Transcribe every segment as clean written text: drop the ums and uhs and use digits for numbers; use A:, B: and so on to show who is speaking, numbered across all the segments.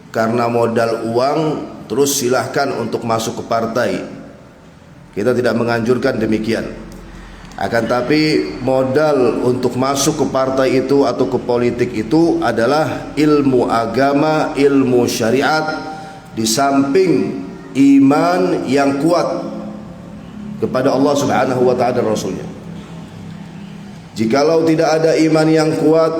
A: karena modal uang terus silahkan untuk masuk ke partai. Kita tidak menganjurkan demikian. Akan tapi modal untuk masuk ke partai itu atau ke politik itu adalah ilmu agama, ilmu syariat, di samping iman yang kuat kepada Allah Subhanahu wa ta'ala dan Rasulnya. Jikalau tidak ada iman yang kuat,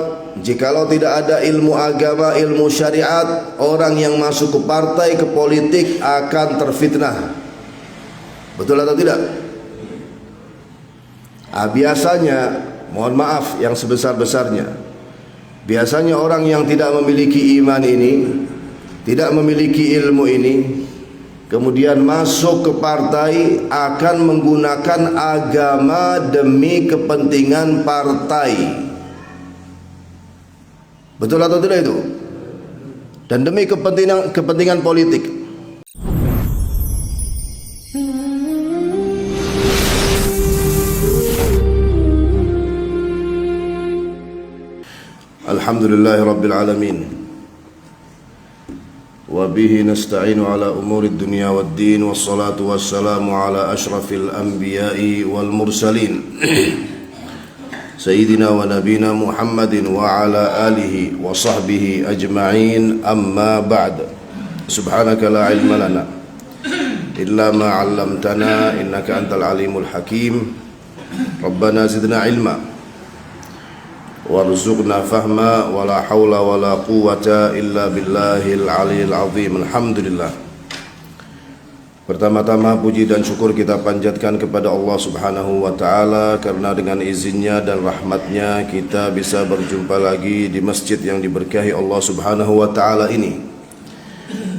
A: jikalau tidak ada ilmu agama, ilmu syariat, orang yang masuk ke partai, ke politik akan terfitnah. Betul atau tidak? Biasanya, mohon maaf yang sebesar-besarnya, biasanya orang yang tidak memiliki iman ini, tidak memiliki ilmu ini, kemudian masuk ke partai akan menggunakan agama demi kepentingan partai. Betul atau tidak itu? Dan demi kepentingan politik. Alhamdulillahi Rabbil Alamin, wa bihi nasta'inu ala umuri dunya wad din, wassalatu wassalamu ala ashrafil anbiya'i wal mursalin Sayyidina wa nabina Muhammadin wa ala alihi wa sahbihi ajma'in, amma ba'd. Subhanaka la ilma lana illa ma 'allamtana innaka antal alimul hakim. Rabbana zidna ilma warzuqna fahma wa la hawla wa la quwwata illa billahil aliyil azim. Alhamdulillah. Pertama-tama puji dan syukur kita panjatkan kepada Allah Subhanahu wa ta'ala, karena dengan izinnya dan rahmatnya kita bisa berjumpa lagi di masjid yang diberkahi Allah Subhanahu wa ta'ala ini.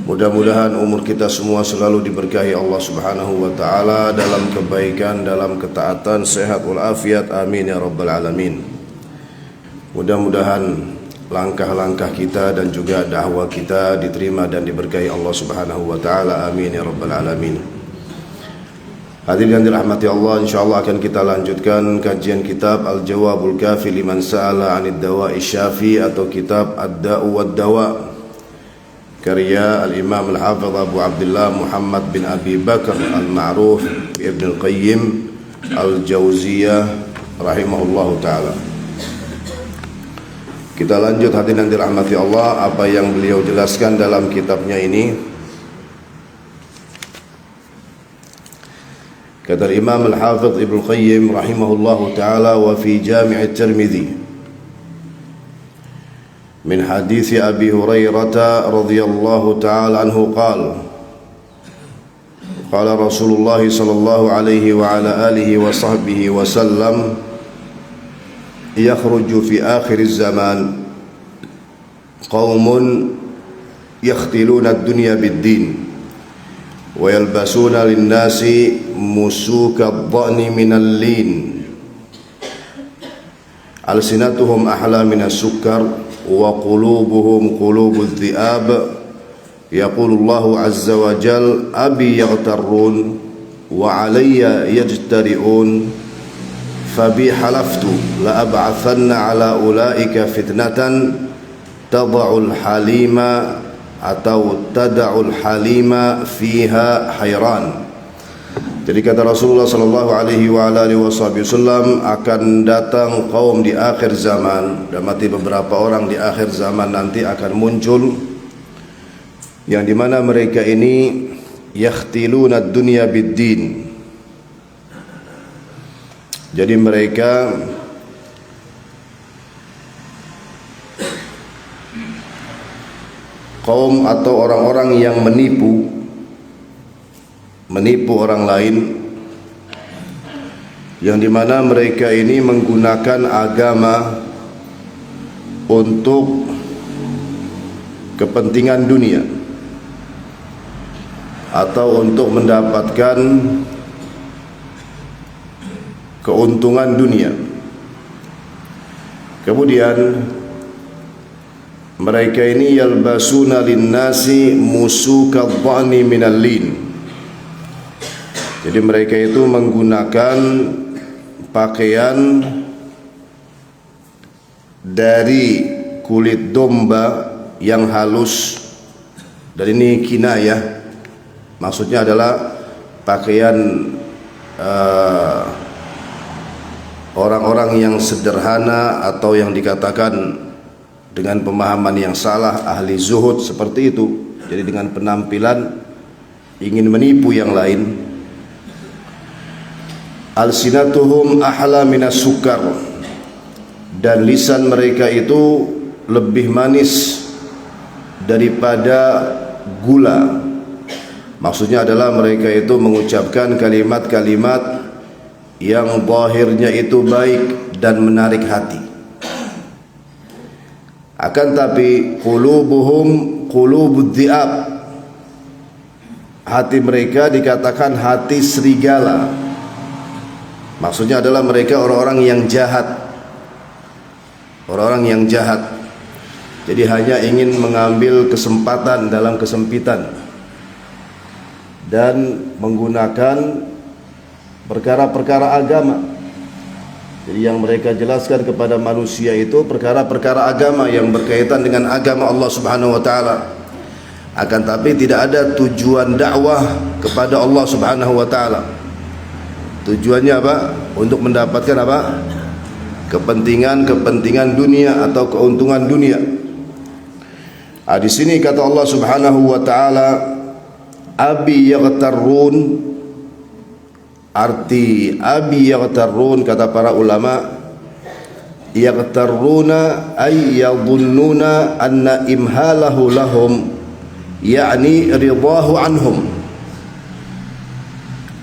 A: Mudah-mudahan umur kita semua selalu diberkahi Allah Subhanahu wa ta'ala dalam kebaikan, dalam ketaatan, sehat walafiat, amin ya rabbal alamin. Mudah-mudahan langkah-langkah kita dan juga dakwah kita diterima dan diberkahi Allah Subhanahu wa ta'ala, amin ya rabbal alamin. Hadirin yang dirahmati Allah, insyaallah akan kita lanjutkan kajian kitab Al-Jawabul Kafi liman sa'ala 'anid dawa'i syafi, atau kitab Ad-Da'u wad-Dawa, karya Al-Imam Al-Hafidh Abu Abdullah Muhammad bin Abi Bakar Al-Ma'ruf Ibn Al-Qayyim Al-Jauziyah rahimahullahu ta'ala. Kita lanjut hadirin yang dirahmati Allah, apa yang beliau jelaskan dalam kitabnya ini. Kata Imam Al-Hafidh Ibnu Qayyim rahimahullahu taala, wa fi Jami' At-Tirmidzi min hadits Abi Hurairah radhiyallahu taala anhu qala qala Rasulullah sallallahu alaihi wa ala alihi wa sahbihi wa sallam, yakhruju fi akhir zaman qaumun yakhtiluna ad-dunya bid-din wa yalbasuna lin-nasi musuka ad-dha'ni minal lin, alsinatuhum ahla minas sukkar wa qulubuhum qulubudh dhi'ab, yaqulu Allahu azza wa jal abi yaghtarun wa alayya yajtari'un, fabi halaftu la ab'athanna ala ulaika fitnatan tada'ul halima atau tada'ul halima fiha hayran. Jadi kata Rasulullah sallallahu alaihi wa alihi wasallam, akan datang kaum di akhir zaman, dan mati beberapa orang di akhir zaman nanti akan muncul, yang dimana mereka ini yakhtiluna ad-dunya bid-din. Jadi mereka kaum atau orang-orang yang menipu orang lain, yang dimana mereka ini menggunakan agama untuk kepentingan dunia atau untuk mendapatkan keuntungan dunia. Kemudian mereka ini yalbasuna linnasi musuka dhani minal lin. Jadi mereka itu menggunakan pakaian dari kulit domba yang halus Dan ini kinayah, maksudnya adalah pakaian orang-orang yang sederhana atau yang dikatakan dengan pemahaman yang salah, ahli zuhud seperti itu. Jadi dengan penampilan ingin menipu yang lain. Alsinatuhum ahla minas sukar, dan lisan mereka itu lebih manis daripada gula. Maksudnya adalah mereka itu mengucapkan kalimat-kalimat yang zahirnya itu baik dan menarik hati. Akan tapi qulubuhum qulubud dhi'ab, hati mereka dikatakan hati serigala. Maksudnya adalah mereka orang-orang yang jahat. Orang-orang yang jahat. Jadi hanya ingin mengambil kesempatan dalam kesempitan dan menggunakan perkara-perkara agama. Jadi yang mereka jelaskan kepada manusia itu perkara-perkara agama yang berkaitan dengan agama Allah Subhanahu wa taala. Akan tapi tidak ada tujuan dakwah kepada Allah Subhanahu wa taala. Tujuannya apa? Untuk mendapatkan apa? Kepentingan dunia atau keuntungan dunia. Di sini kata Allah Subhanahu wa taala, abi yaghtarrun. Arti abi yaghtarrun kata para ulama, yaghtarruna ay yadhunnuna anna imhalahu lahum, yakni ridahu anhum.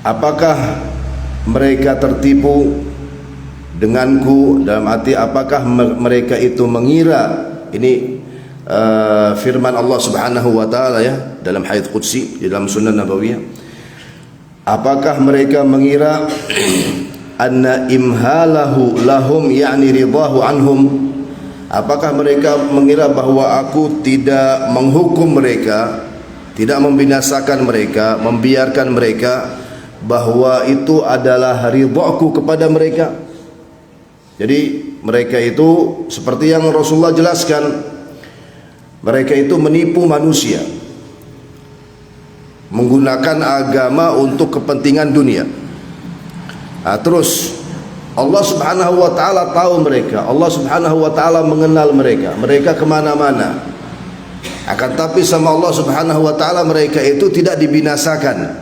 A: Apakah mereka tertipu denganku? Dalam arti apakah mereka itu mengira, ini firman Allah Subhanahu wa taala ya dalam hadits qudsi di dalam Sunnah Nabawiyah. Apakah mereka mengira anna imhalahu lahum yakni ridahu anhum? Apakah mereka mengira bahwa aku tidak menghukum mereka, tidak membinasakan mereka, membiarkan mereka, bahwa itu adalah ridhaku kepada mereka? Jadi mereka itu seperti yang Rasulullah jelaskan, mereka itu menipu manusia, menggunakan agama untuk kepentingan dunia. Terus Allah Subhanahu wa taala tahu mereka, Allah Subhanahu wa taala mengenal mereka, mereka kemana-mana. Akan tapi sama Allah Subhanahu wa taala mereka itu tidak dibinasakan,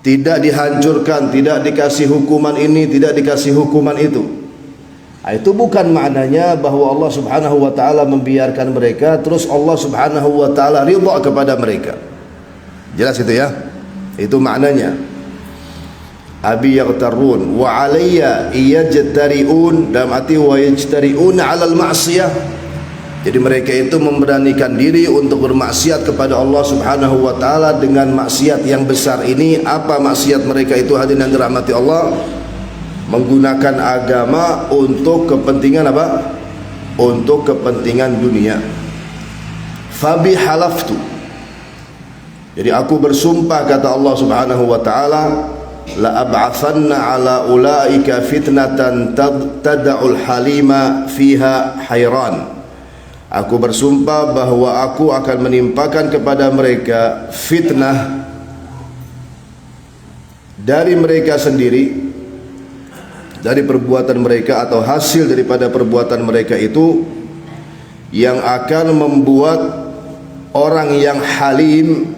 A: tidak dihancurkan, tidak dikasih hukuman ini, tidak dikasih hukuman itu. Itu bukan maknanya bahwa Allah Subhanahu wa taala membiarkan mereka terus Allah Subhanahu wa taala ridha kepada mereka. Jelas itu ya? Itu maknanya. Abi yaghtarun wa alayya yajtari'un, dalam arti wa yajtari'un 'alal ma'siyah. Jadi mereka itu memberanikan diri untuk bermaksiat kepada Allah Subhanahu wa taala dengan maksiat yang besar ini. Apa maksiat mereka itu hadirin yang dirahmati Allah? Menggunakan agama untuk kepentingan apa? Untuk kepentingan dunia. Fabi halaftu, jadi aku bersumpah kata Allah Subhanahu wa taala, la ab'atsanna ala ulaika fitnatan tad'ul halima fiha hayran. Aku bersumpah bahwa aku akan menimpakan kepada mereka fitnah dari mereka sendiri, dari perbuatan mereka atau hasil daripada perbuatan mereka itu, yang akan membuat orang yang halim,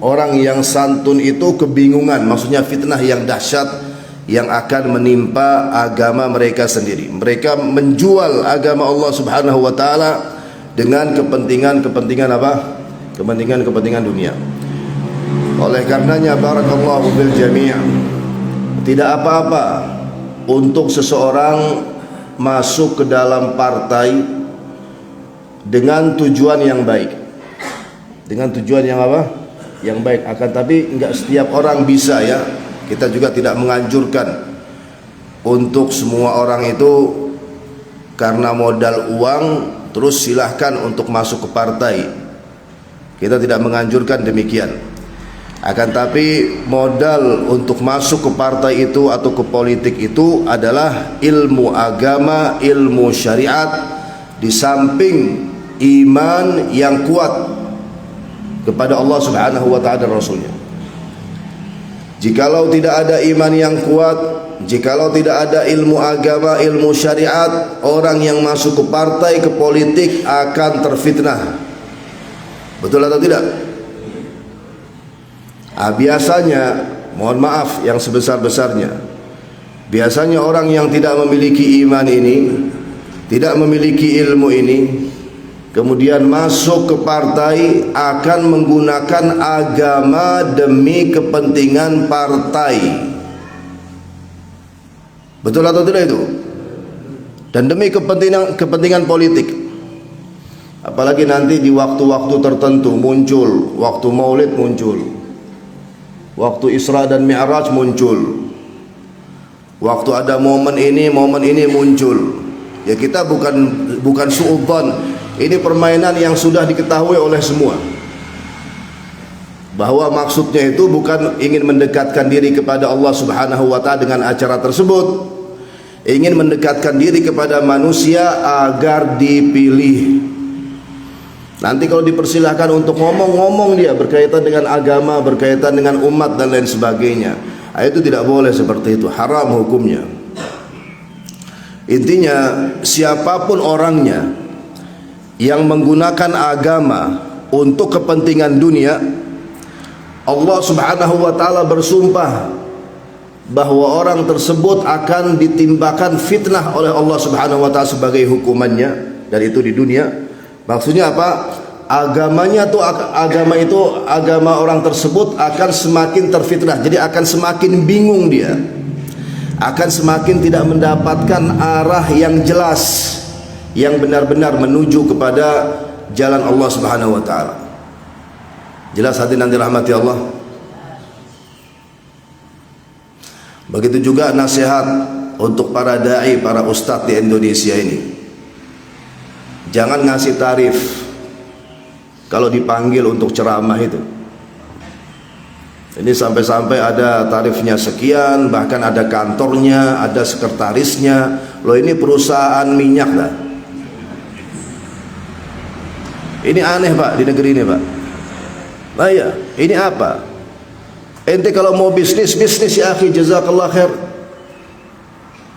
A: orang yang santun itu kebingungan. Maksudnya fitnah yang dahsyat yang akan menimpa agama mereka sendiri. Mereka menjual agama Allah Subhanahu wa taala dengan kepentingan apa? Kepentingan dunia. Oleh karenanya barakallahu bil jami', tidak apa-apa untuk seseorang masuk ke dalam partai dengan tujuan yang baik. Dengan tujuan yang apa? Yang baik. Akan tapi enggak setiap orang bisa ya. Kita juga tidak menganjurkan untuk semua orang itu karena modal uang terus silahkan untuk masuk ke partai. Kita tidak menganjurkan demikian. Akan tapi modal untuk masuk ke partai itu atau ke politik itu adalah ilmu agama, ilmu syariat, di samping iman yang kuat. kepada Allah Subhanahu wa taala dan Rasulnya. Jikalau tidak ada iman yang kuat, jikalau tidak ada ilmu agama, ilmu syariat, orang yang masuk ke partai, ke politik akan terfitnah. Betul atau tidak? Biasanya, mohon maaf yang sebesar-besarnya, biasanya orang yang tidak memiliki iman ini, tidak memiliki ilmu ini, kemudian masuk ke partai, akan menggunakan agama demi kepentingan partai. Betul atau tidak itu? Dan demi kepentingan politik. Apalagi nanti di waktu-waktu tertentu muncul, waktu Maulid muncul, waktu Isra dan Mi'raj muncul, waktu ada momen ini muncul. Ya, kita bukan suudzon. Ini permainan yang sudah diketahui oleh semua, bahwa maksudnya itu bukan ingin mendekatkan diri kepada Allah Subhanahu wa taala dengan acara tersebut, ingin mendekatkan diri kepada manusia agar dipilih. Nanti kalau dipersilahkan untuk ngomong dia berkaitan dengan agama, berkaitan dengan umat dan lain sebagainya, itu tidak boleh seperti itu, haram hukumnya. Intinya, siapapun orangnya yang menggunakan agama untuk kepentingan dunia, Allah Subhanahu wa taala bersumpah bahwa orang tersebut akan ditimbakan fitnah oleh Allah Subhanahu wa taala sebagai hukumannya, dan itu di dunia. Maksudnya apa? Agama orang tersebut akan semakin terfitnah. Jadi akan semakin bingung dia, akan semakin tidak mendapatkan arah yang jelas, yang benar-benar menuju kepada jalan Allah Subhanahu wa taala. Jelas hadirin yang dirahmati Allah. Begitu juga nasihat untuk para dai, para ustadz di Indonesia ini. Jangan ngasih tarif kalau dipanggil untuk ceramah itu. Ini sampai-sampai ada tarifnya sekian, bahkan ada kantornya, ada sekretarisnya. Loh, ini perusahaan minyak lah. Ini aneh Pak, di negeri ini Pak. Nah ya, ini apa? Ente kalau mau bisnis ya akhi, jazakallah khair.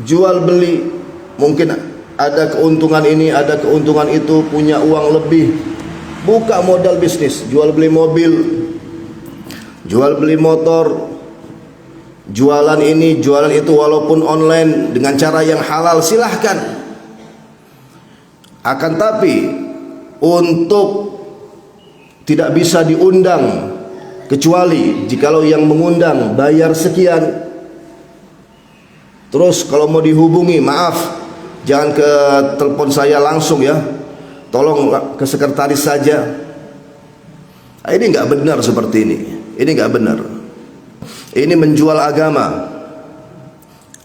A: Jual beli, mungkin ada keuntungan ini, ada keuntungan itu, punya uang lebih. Buka modal bisnis, jual beli mobil, jual beli motor, jualan ini, jualan itu, walaupun online dengan cara yang halal, silahkan. Akan tapi untuk tidak bisa diundang kecuali jikalau yang mengundang bayar sekian. Terus kalau mau dihubungi, maaf, jangan ke telepon saya langsung ya, tolong ke sekretaris saja. Ini nggak benar seperti ini. Ini nggak benar. Ini menjual agama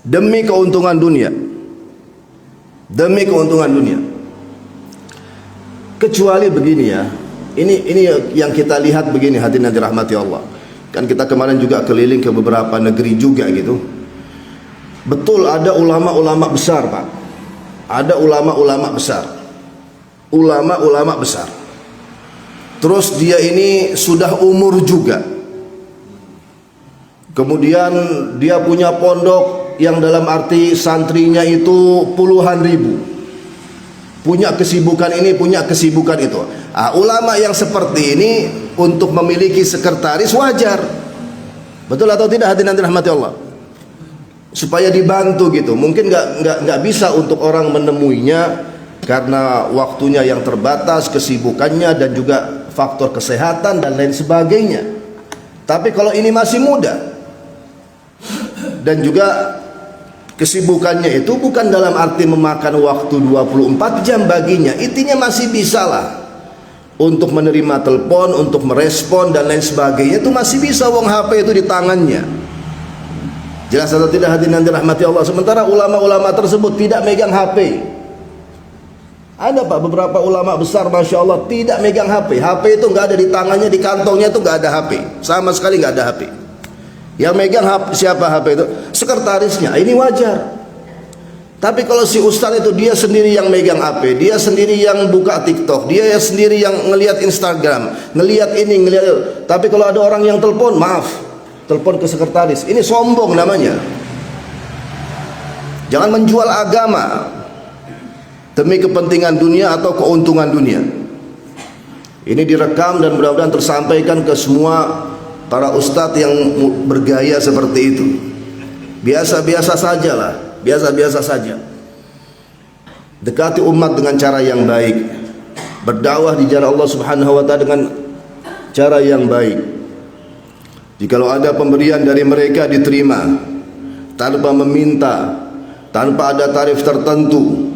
A: demi keuntungan dunia, demi keuntungan dunia. Kecuali begini ya, ini yang kita lihat begini, hadirin yang dirahmati Allah. Kan kita kemarin juga keliling ke beberapa negeri juga gitu. Betul ada ulama-ulama besar Pak, ada ulama-ulama besar, ulama-ulama besar. Terus dia ini sudah umur juga. Kemudian dia punya pondok yang dalam arti santrinya itu puluhan ribu. Punya kesibukan ini, punya kesibukan itu. Ulama yang seperti ini untuk memiliki sekretaris wajar. Betul atau tidak hadirin dirahmati Allah? Supaya dibantu gitu. Mungkin nggak bisa untuk orang menemuinya karena waktunya yang terbatas, kesibukannya, dan juga faktor kesehatan dan lain sebagainya. Tapi kalau ini masih muda dan juga kesibukannya itu bukan dalam arti memakan waktu 24 jam baginya, intinya masih bisa lah untuk menerima telepon, untuk merespon dan lain sebagainya, itu masih bisa. Wong HP itu di tangannya. Jelas atau tidak hadirin yang dirahmati Allah? Sementara ulama-ulama tersebut tidak megang HP. Ada Pak beberapa ulama besar, masya Allah, tidak megang HP. HP itu nggak ada di tangannya, di kantongnya itu nggak ada HP, sama sekali nggak ada HP. Yang megang HP, siapa HP itu? Sekretarisnya. Ini wajar. Tapi kalau si ustaz itu dia sendiri yang megang HP, dia sendiri yang buka TikTok, dia sendiri yang ngelihat Instagram, ngelihat ini, ngelihat itu. Tapi kalau ada orang yang telepon, maaf, telepon ke sekretaris, ini sombong namanya. Jangan menjual agama demi kepentingan dunia atau keuntungan dunia. Ini direkam dan mudah-mudahan tersampaikan ke semua para ustadz yang bergaya seperti itu. Biasa-biasa sajalah. Biasa-biasa saja. Dekati umat dengan cara yang baik. Berdakwah di jalan Allah Subhanahu wa taala dengan cara yang baik. Jikalau ada pemberian dari mereka diterima tanpa meminta, tanpa ada tarif tertentu.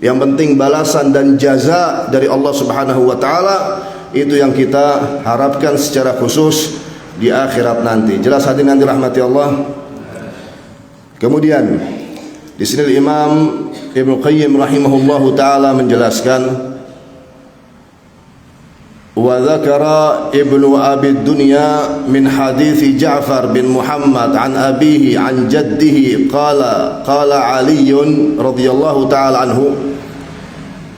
A: Yang penting balasan dan jaza dari Allah Subhanahu wa taala, itu yang kita harapkan secara khusus di akhirat nanti. Jelas hadirin yang dirahmati Allah. Kemudian di sini Imam Ibnu Qayyim rahimahullahu taala menjelaskan, wa dzakara Ibnu Abi Dunya min hadits Ja'far bin Muhammad an abihi an jaddihi qala Ali radhiyallahu taala anhu,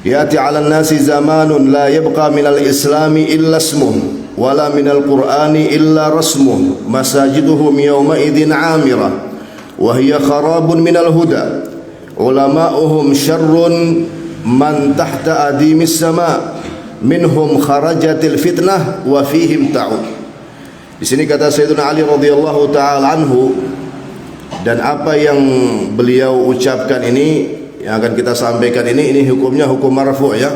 A: yati 'ala an-nasi zamanun la yabqa min al-islami illa ismuhu wala min al-Qur'ani illa rasmuhu masajiduhum yawma idzin 'amirah wa hiya kharabun minal huda ulama'uhum syarrun man tahta adimis sama minhum kharajatil fitnah wa fihim ta'ud. Di sini kata Sayyidina Ali radhiyallahu taala anhu, dan apa yang beliau ucapkan ini yang akan kita sampaikan ini hukumnya hukum marfu' ya.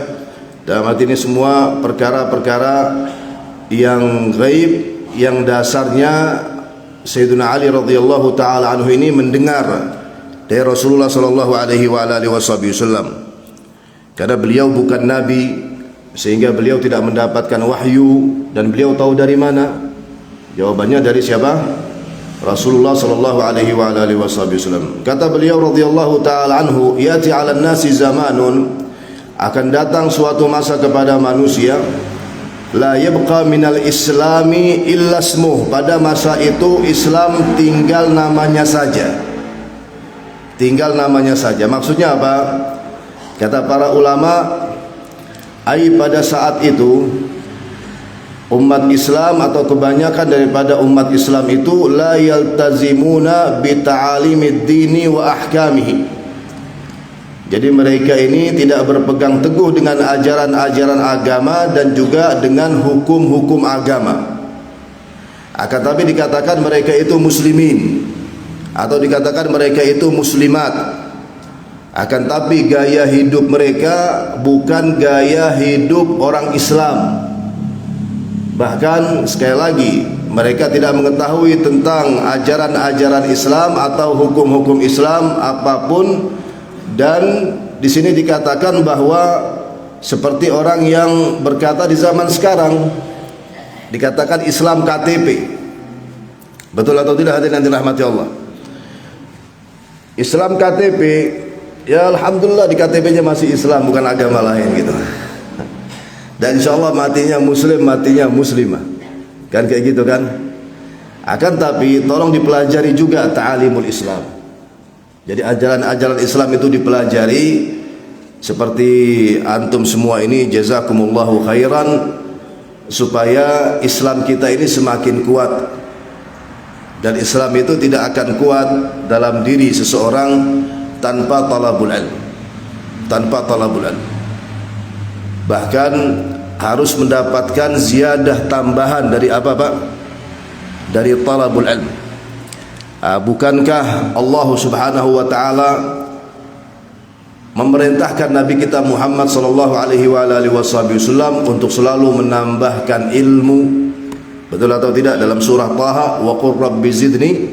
A: Dalam arti ini semua perkara-perkara yang gaib yang dasarnya Sayyidina Ali radhiyallahu taala anhu ini mendengar dari Rasulullah sallallahu alaihi wasallam. Karena beliau bukan nabi, sehingga beliau tidak mendapatkan wahyu, dan beliau tahu dari mana? Jawabannya dari siapa? Rasulullah sallallahu alaihi wasallam. Kata beliau radhiyallahu taala anhu, yati 'alan nasi zamanun, akan datang suatu masa kepada manusia, la yabqa minal islami illa ismuh, pada masa itu Islam tinggal namanya saja. Tinggal namanya saja. Maksudnya apa? Kata para ulama, pada saat itu umat Islam atau kebanyakan daripada umat Islam itu la yaltazimuna bi ta'alimid dini wa ahkamihi. Jadi mereka ini tidak berpegang teguh dengan ajaran-ajaran agama dan juga dengan hukum-hukum agama. Akan tapi dikatakan mereka itu muslimin atau dikatakan mereka itu muslimat. Akan tapi gaya hidup mereka bukan gaya hidup orang Islam. Bahkan sekali lagi, mereka tidak mengetahui tentang ajaran-ajaran Islam atau hukum-hukum Islam apapun. Dan di sini dikatakan bahwa seperti orang yang berkata di zaman sekarang, dikatakan Islam KTP. Betul atau tidak hadirin yang dirahmati Allah? Islam KTP, ya alhamdulillah di KTP-nya masih Islam, bukan agama lain gitu. Dan insyaallah matinya muslim, matinya muslimah. Kan kayak gitu kan? Akan tapi tolong dipelajari juga ta'alimul Islam. Jadi ajaran-ajaran Islam itu dipelajari, seperti antum semua ini jazakumullahu khairan, supaya Islam kita ini semakin kuat. Dan Islam itu tidak akan kuat dalam diri seseorang tanpa talabul ilm. Tanpa talabul ilm. Bahkan harus mendapatkan ziyadah tambahan dari apa Pak? Dari talabul ilm. Bukankah Allah Subhanahu wa taala memerintahkan Nabi kita Muhammad sallallahu alaihi wasallam untuk selalu menambahkan ilmu? Betul atau tidak? Dalam surah Taha, wa qur rabbi zidni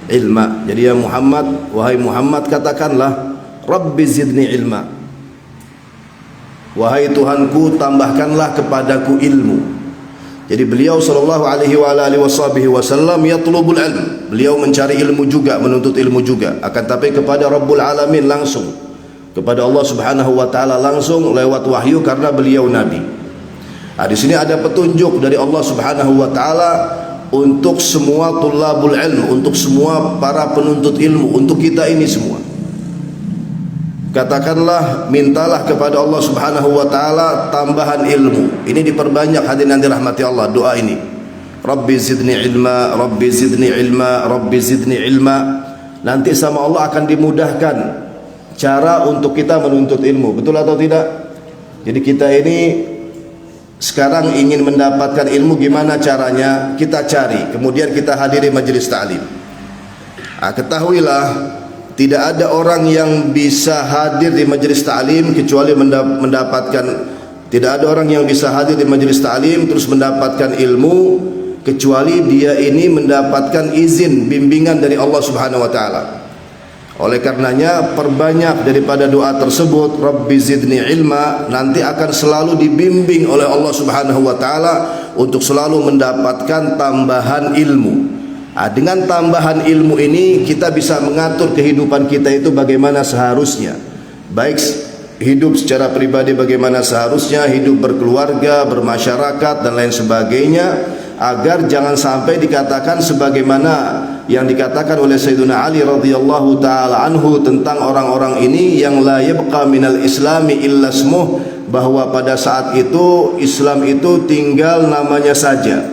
A: ilma. Jadi ya Muhammad, wahai Muhammad, katakanlah rabbi zidni ilma. Wahai Tuhanku, tambahkanlah kepadaku ilmu. Jadi beliau sallallahu alaihi wasallam yatlubul ilm. Beliau mencari ilmu juga, menuntut ilmu juga. Akan tapi kepada Rabbul Alamin langsung, kepada Allah Subhanahu wa taala langsung lewat wahyu, karena beliau nabi. Di sini ada petunjuk dari Allah Subhanahu wa taala untuk semua tulabul ilm, untuk semua para penuntut ilmu, untuk kita ini semua. katakanlah, mintalah kepada Allah Subhanahu wa taala tambahan ilmu. Ini diperbanyak hadirin yang dirahmati Allah, doa ini. Rabbi zidni ilma, Rabbi zidni ilma, Rabbi zidni ilma. Nanti sama Allah akan dimudahkan cara untuk kita menuntut ilmu. Betul atau tidak? Jadi kita ini sekarang ingin mendapatkan ilmu, gimana caranya? Kita cari, kemudian kita hadiri majelis ta'lim. Ketahuilah, tidak ada orang yang bisa hadir di majelis ta'lim kecuali mendapatkan, tidak ada orang yang bisa hadir di majelis ta'lim terus mendapatkan ilmu kecuali dia ini mendapatkan izin bimbingan dari Allah Subhanahu wa taala. Oleh karenanya perbanyak daripada doa tersebut, Rabbi zidni ilma, nanti akan selalu dibimbing oleh Allah Subhanahu wa taala untuk selalu mendapatkan tambahan ilmu. Dengan tambahan ilmu ini kita bisa mengatur kehidupan kita itu bagaimana seharusnya. Baik hidup secara pribadi bagaimana seharusnya, hidup berkeluarga, bermasyarakat dan lain sebagainya, agar jangan sampai dikatakan sebagaimana yang dikatakan oleh Sayyidina Ali radhiyallahu taala anhu tentang orang-orang ini yang la yabqa minal islami illa ismuh, bahwa pada saat itu Islam itu tinggal namanya saja.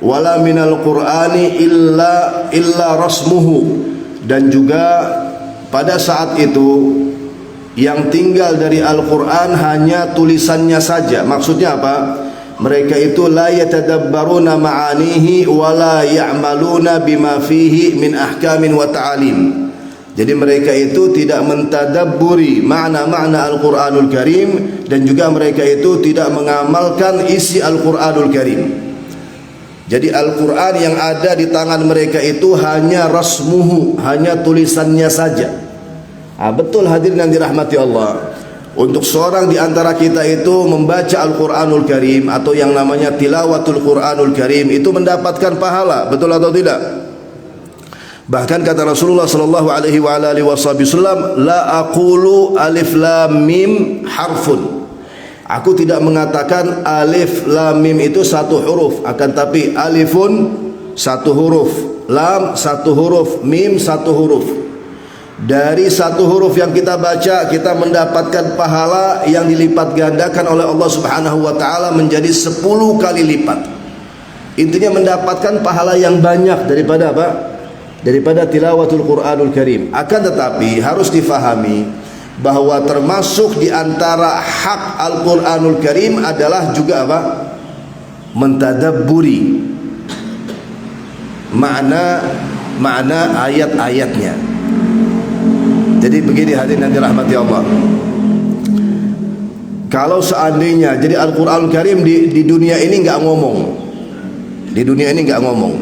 A: Wala minal qur'ani illa rasmuhu, dan juga pada saat itu yang tinggal dari Al-Qur'an hanya tulisannya saja. Maksudnya apa? Mereka itu la yatadabbaruna ma'anihi wa la ya'maluna bima fihi min ahkamin wa ta'alim. Jadi mereka itu tidak mentadabburi makna-makna Al-Qur'anul Karim, dan juga mereka itu tidak mengamalkan isi Al-Qur'anul Karim. Jadi Al-Qur'an yang ada di tangan mereka itu hanya rasmuhu, hanya tulisannya saja. Betul hadirin yang dirahmati Allah. Untuk seorang di antara kita itu membaca Al-Qur'anul Karim atau yang namanya tilawatul Qur'anul Karim itu mendapatkan pahala, betul atau tidak? Bahkan kata Rasulullah sallallahu alaihi wasallam, la aqulu alif lam mim harfun. Aku tidak mengatakan alif lam mim itu satu huruf, akan tapi alifun satu huruf, lam satu huruf, mim satu huruf. Dari satu huruf yang kita baca kita mendapatkan pahala yang dilipat gandakan oleh Allah Subhanahu wa taala menjadi 10 kali lipat. Intinya mendapatkan pahala yang banyak daripada apa? Daripada tilawatul Qur'anul Karim. Akan tetapi harus difahami bahwa termasuk di antara hak Al-Qur'anul Karim adalah juga apa? Mentadabburi makna ayat-ayatnya. Jadi begini hadirin yang dirahmati Allah. Kalau seandainya jadi Al-Qur'anul Karim di dunia ini enggak ngomong. Di dunia ini enggak ngomong.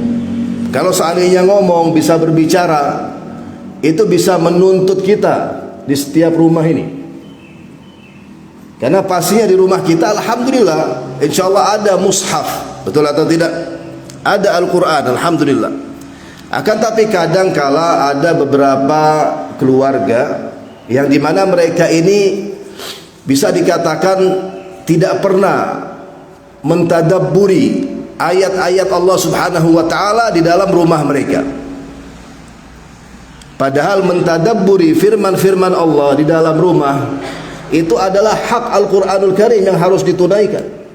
A: Kalau seandainya ngomong, bisa berbicara, itu bisa menuntut kita di setiap rumah ini. Karena pastinya di rumah kita alhamdulillah insyaallah ada mushaf, betul atau tidak? Ada Al-Qur'an, alhamdulillah. Akan tapi kadang kala ada beberapa keluarga yang dimana mereka ini bisa dikatakan tidak pernah mentadabburi ayat-ayat Allah Subhanahu wa taala di dalam rumah mereka. Padahal mentadabburi firman-firman Allah di dalam rumah itu adalah hak Al-Qur'anul Karim yang harus ditunaikan.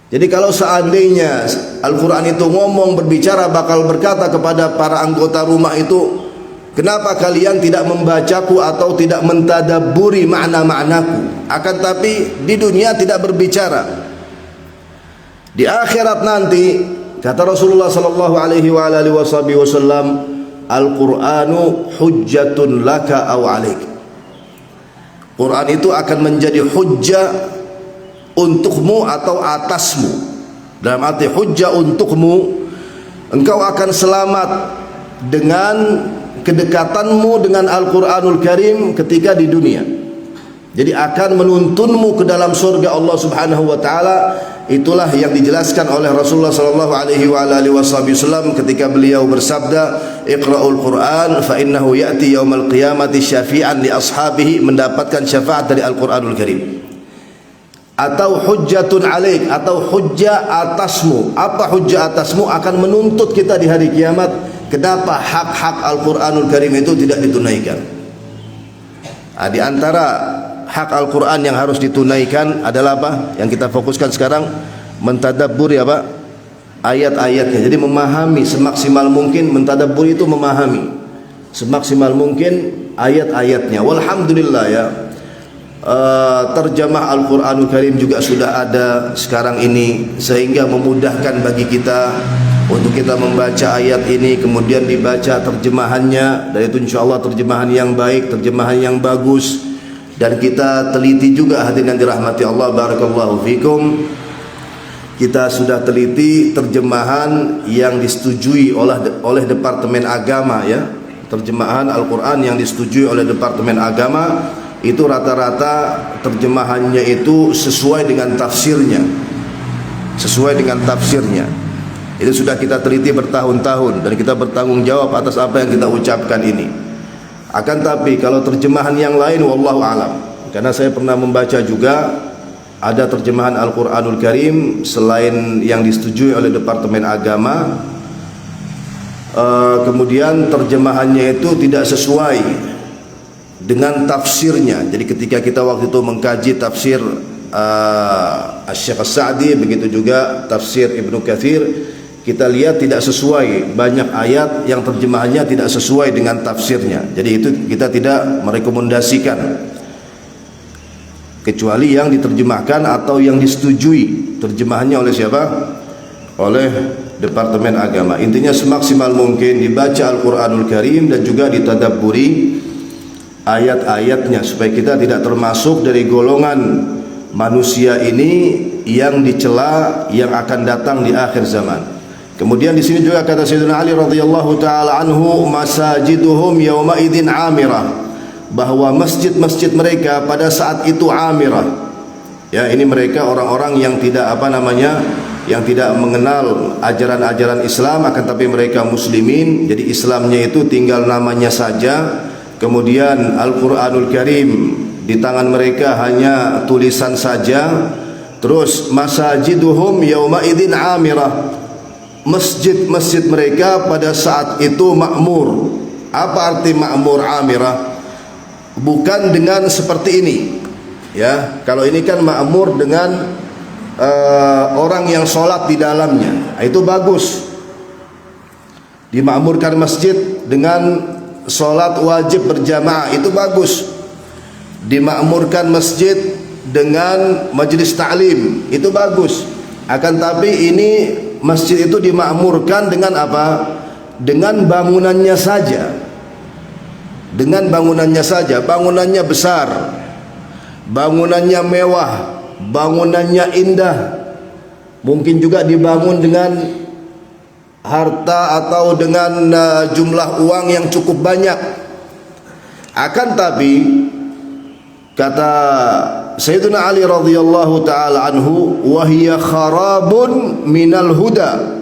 A: Jadi kalau seandainya Al-Qur'an itu ngomong, berbicara, bakal berkata kepada para anggota rumah itu, kenapa kalian tidak membacaku atau tidak mentadabburi makna-maknaku? Akan tapi di dunia tidak berbicara. Di akhirat nanti kata Rasulullah sallallahu alaihi wasallam, Al-Qur'anu hujjatun laka aw alaik. Quran itu akan menjadi hujjah untukmu atau atasmu. Dalam arti hujjah untukmu, engkau akan selamat dengan kedekatanmu dengan Al-Qur'anul Karim ketika di dunia. Jadi akan menuntunmu ke dalam surga Allah Subhanahu wa taala. Itulah yang dijelaskan oleh Rasulullah sallallahu alaihi wasallam ketika beliau bersabda, "Iqra'ul Qur'an fa innahu ya'ti yaumal qiyamati syafi'an li ashabihi", mendapatkan syafaat dari Al-Qur'anul Karim. Atau hujjatun alaik, atau hujjah atasmu. Apa hujjah atasmu? Akan menuntut kita di hari kiamat kenapa hak-hak Al-Qur'anul Karim itu tidak ditunaikan. Di antara hak Al-Quran yang harus ditunaikan adalah apa? Yang kita fokuskan sekarang, mentadabburi apa? Ayat-ayatnya. Jadi memahami semaksimal mungkin, mentadabburi itu memahami semaksimal mungkin ayat-ayatnya. Walhamdulillah ya, terjemah Al-Quranul Karim juga sudah ada sekarang ini, sehingga memudahkan bagi kita untuk kita membaca ayat ini, kemudian dibaca terjemahannya, dan itu insya Allah terjemahan yang baik, terjemahan yang bagus. Dan kita teliti juga, hadirin yang dirahmati Allah, barakallahu fikum, kita sudah teliti terjemahan yang disetujui oleh Departemen Agama ya. Terjemahan Al-Quran yang disetujui oleh Departemen Agama itu rata-rata terjemahannya itu sesuai dengan tafsirnya. Sesuai dengan tafsirnya. Itu sudah kita teliti bertahun-tahun, dan kita bertanggung jawab atas apa yang kita ucapkan ini. Akan tapi kalau terjemahan yang lain, wallahu alam, karena saya pernah membaca juga ada terjemahan Al-Quranul Karim selain yang disetujui oleh Departemen Agama, kemudian terjemahannya itu tidak sesuai dengan tafsirnya. Jadi ketika kita waktu itu mengkaji tafsir Asy-Syaikh As-Sa'di, begitu juga tafsir Ibnu Katsir, kita lihat tidak sesuai, banyak ayat yang terjemahannya tidak sesuai dengan tafsirnya. Jadi itu kita tidak merekomendasikan, kecuali yang diterjemahkan atau yang disetujui terjemahannya oleh siapa? Oleh Departemen Agama. Intinya semaksimal mungkin dibaca Al-Quranul Karim dan juga ditadabburi ayat-ayatnya, supaya kita tidak termasuk dari golongan manusia ini yang dicela yang akan datang di akhir zaman. Kemudian di sini juga kata Sayyidina Ali radhiyallahu taala anhu, masajiduhum yauma idzin amirah, bahwa masjid-masjid mereka pada saat itu amirah. Ya, ini mereka orang-orang yang tidak yang tidak mengenal ajaran-ajaran Islam, akan tapi mereka muslimin. Jadi Islamnya itu tinggal namanya saja. Kemudian Al-Quranul Karim di tangan mereka hanya tulisan saja. Terus masajiduhum yauma idzin amirah, masjid-masjid mereka pada saat itu makmur. Apa arti makmur amirah? Bukan dengan seperti ini ya. Kalau ini kan makmur dengan orang yang sholat di dalamnya, itu bagus. Dimakmurkan masjid dengan sholat wajib berjamaah, itu bagus. Dimakmurkan masjid dengan majelis ta'lim, itu bagus. Akan tapi ini masjid itu dimakmurkan dengan apa? Dengan bangunannya saja. Dengan bangunannya saja. Bangunannya besar, bangunannya mewah, bangunannya indah. Mungkin juga dibangun dengan harta atau dengan jumlah uang yang cukup banyak. Akan tapi kata Sayyidina Ali radhiyallahu taala anhu, wahiyya kharabun minal huda,